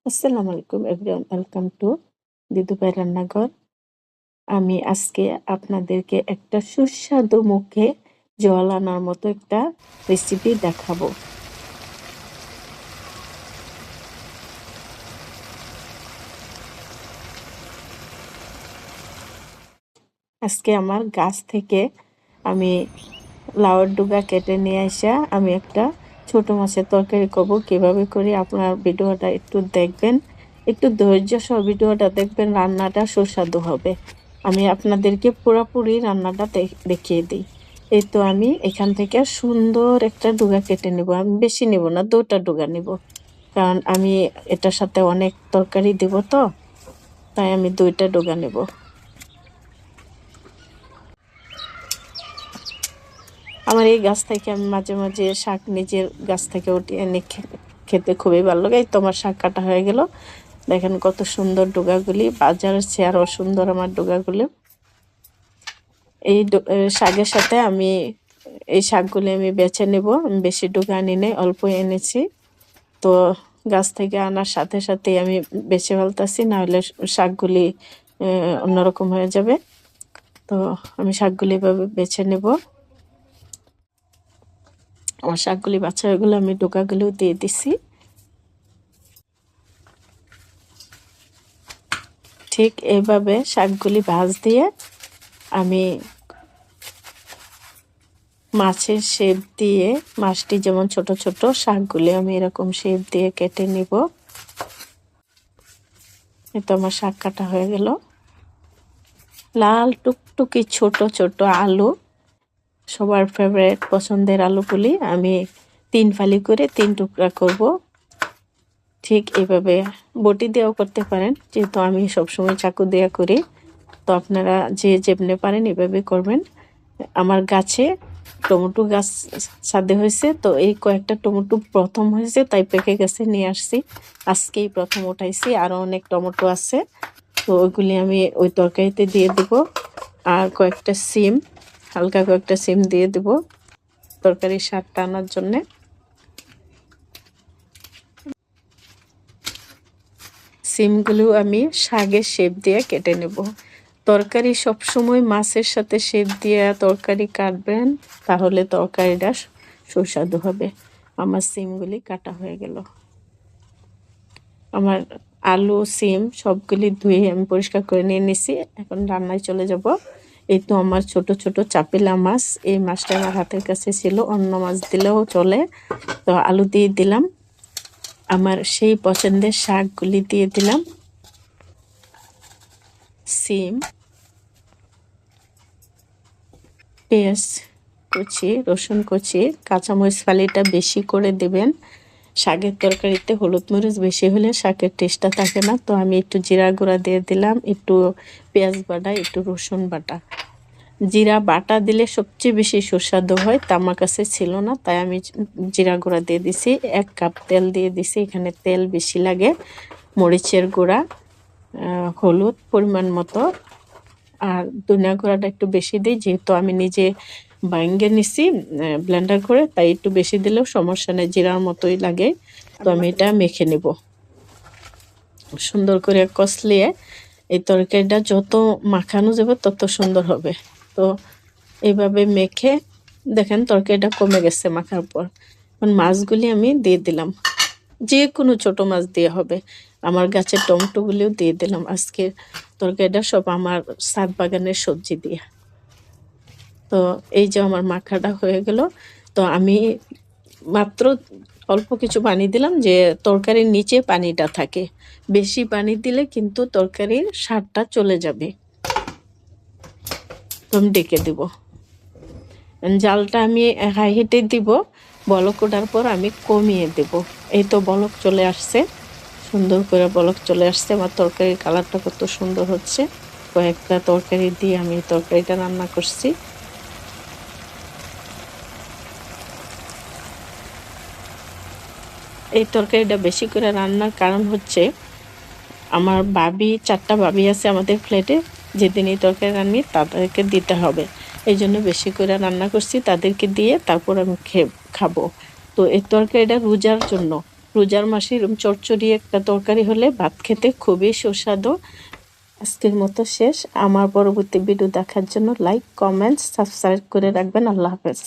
আসসালামু আলাইকুম everyone, welcome to দিদুভাই রান্নাঘর। আমি আজকে আপনাদেরকে একটা সুস্বাদু মুখে জল আনার মতো একটা রেসিপি দেখাবো। আজকে আমার গাছ থেকে আমি লাউয়ের ডুগা কেটে নিয়ে আসা আমি একটা ছোট মাছের তরকারি করব। কিভাবে করি আপনার ভিডিওটা একটু দেখবেন, একটু ধৈর্য সহ ভিডিওটা দেখবেন, রান্নাটা সুস্বাদু হবে। আমি আপনাদেরকে পুরোপুরি রান্নাটা দেখিয়ে দিই। এই তো আমি এখান থেকে সুন্দর একটা ডুগা কেটে নেব। আমি বেশি নেব না, 2টা ডুগা নেব, কারণ আমি এটার সাথে অনেক তরকারি দেব, তো তাই আমি 2টা ডুগা নেব। আমার এই গাছ থেকে আমি মাঝে মাঝে শাক নিজের গাছ থেকে উঠিয়ে এনে খেতে খুবই ভালো লাগে। এই তোমার শাক কাটা হয়ে গেল, দেখেন কত সুন্দর ডুগাগুলি, বাজারের চেয়ে আরও সুন্দর আমার ডুগাগুলি। এই শাকের সাথে আমি এই শাকগুলি আমি বেছে নেব। আমি বেশি ডুগা আনি নাই, অল্প এনেছি। তো গাছ থেকে আনার সাথে সাথে আমি বেছে ফেলতেছি, নাহলে শাকগুলি অন্যরকম হয়ে যাবে। তো আমি শাকগুলি এভাবে বেছে নেব। আমার শাকগুলি বাছা হয়ে গেলে আমি ডোকাগুলিও দিয়ে দিছি। ঠিক এইভাবে শাকগুলি ভাজ দিয়ে আমি মাছের শেপ দিয়ে, মাছটি যেমন ছোট ছোট, শাকগুলি আমি এরকম শেপ দিয়ে কেটে নিব। এই তো আমার শাক কাটা হয়ে গেল। লাল টুকটুকি ছোট ছোট আলু, সবার ফেভারিট পছন্দের আলুগুলি আমি 3 ফালি করে 3 টুকরা করব। ঠিক এভাবে বটি দিয়েও করতে পারেন, যেহেতু আমি সবসময় চাকু দিয়ে করি, তো আপনারা যে যেমনি পারেন এভাবে করবেন। আমার গাছে টমেটো গাছ ছাদে হয়েছে, তো এই কয়েকটা টমেটো প্রথম হয়েছে, তাই পেকে গেছে, নিয়ে আসছি, আজকেই প্রথম উঠাইছি। আরও অনেক টমেটো আছে, তো ওইগুলি আমি ওই তরকারিতে দিয়ে দেব। আর কয়েকটা সিম, হালকা কয়েকটা সিম দিয়ে দেব তরকারির স্বাদটা আনার জন্যে। সিমগুলো আমি শাকের শেপ দিয়ে কেটে নেব। তরকারি সবসময় মাছের সাথে শেপ দিয়ে তরকারি কাটবেন, তাহলে তরকারিটা সুস্বাদু হবে। আমার সিমগুলি কাটা হয়ে গেল। আমার আলু সিম সবগুলি ধুয়ে আমি পরিষ্কার করে নিয়ে নিছি। এখন রান্নায় চলে যাব। এই তো আমার ছোট ছোট চাপিলা মাছ, এই মাছটা আমার হাতের কাছে ছিল, অন্য মাছ দিলেও চলে, তো আলু দিয়ে দিলাম। আমার সেই পছন্দের শাকগুলি দিয়ে দিলাম, সিম, পেঁয়াজ কুচি, রসুন কুচি, কাঁচামরিচ ফালিটা বেশি করে দেবেন। শাকের তরকারিতে হলুদ মরিচ বেশি হলে শাকের টেস্টটা থাকে না, তো আমি একটু জিরা গুঁড়া দিয়ে দিলাম, একটু পেঁয়াজ বাটা, একটু রসুন বাটা। জিরা বাটা দিলে সবচেয়ে বেশি সুস্বাদু হয়, তা আমার কাছে ছিল না, তাই আমি জিরা গুঁড়া দিয়ে দিছি। 1 কাপ তেল দিয়ে দিছি, এখানে তেল বেশি লাগে। মরিচের গুঁড়া, হলুদ পরিমাণ মতো, আর ধনিয়া গুঁড়াটা একটু বেশি দিই, যেহেতু আমি নিজে বাইঙ্গে নিছি ব্লেন্ডার করে, তাই একটু বেশি দিলেও সমস্যা নেই, জিরার মতোই লাগে। তো আমি এটা মেখে নেব সুন্দর করে কষলিয়ে। এই তরকারিটা যত মাখানো যাবে তত সুন্দর হবে। তো এইভাবে মেখে দেখেন তরকারিটা কমে গেছে মাখার পর। এখন মাছগুলি আমি দিয়ে দিলাম, যে কোনো ছোট মাছ দিয়ে হবে। আমার গাছের টমেটোগুলিও দিয়ে দিলাম। আজকে তরকারিটা সব আমার ছাদ বাগানের সবজি দিয়ে। তো এই যে আমার মাখাটা হয়ে গেল। তো আমি মাত্র অল্প কিছু পানি দিলাম, যে তরকারির নিচে পানিটা থাকে। বেশি পানি দিলে কিন্তু তরকারির স্বাদটা চলে যাবে। তো আমি ডেকে দিব, জালটা আমি হাই হিটে দিব। বলক ওঠার পর আমি কমিয়ে দেব। এই তো বলক চলে আসছে, সুন্দর করে বলক চলে আসছে। আমার তরকারির কালারটা কত সুন্দর হচ্ছে। কয়েকটা তরকারি দিয়ে আমি তরকারিটা রান্না করছি। এই তরকারিটা বেশি করে রান্নার কারণ হচ্ছে, আমার ভাবি, 4টা ভাবি আছে আমাদের ফ্ল্যাটে, যেদিন এই তরকারি রান্নি তাদেরকে দিতে হবে, এই জন্য বেশি করে রান্না করছি, তাদেরকে দিয়ে তারপর আমি খাবো। তো এই তরকারিটা রোজার জন্য, রোজার মাসে এরকম চচ্চড়ি একটা তরকারি হলে ভাত খেতে খুবই সুস্বাদু। আজকের মতো শেষ। আমার পরবর্তী ভিডিও দেখার জন্য লাইক, কমেন্ট, সাবস্ক্রাইব করে রাখবেন। আল্লাহ হাফেজ।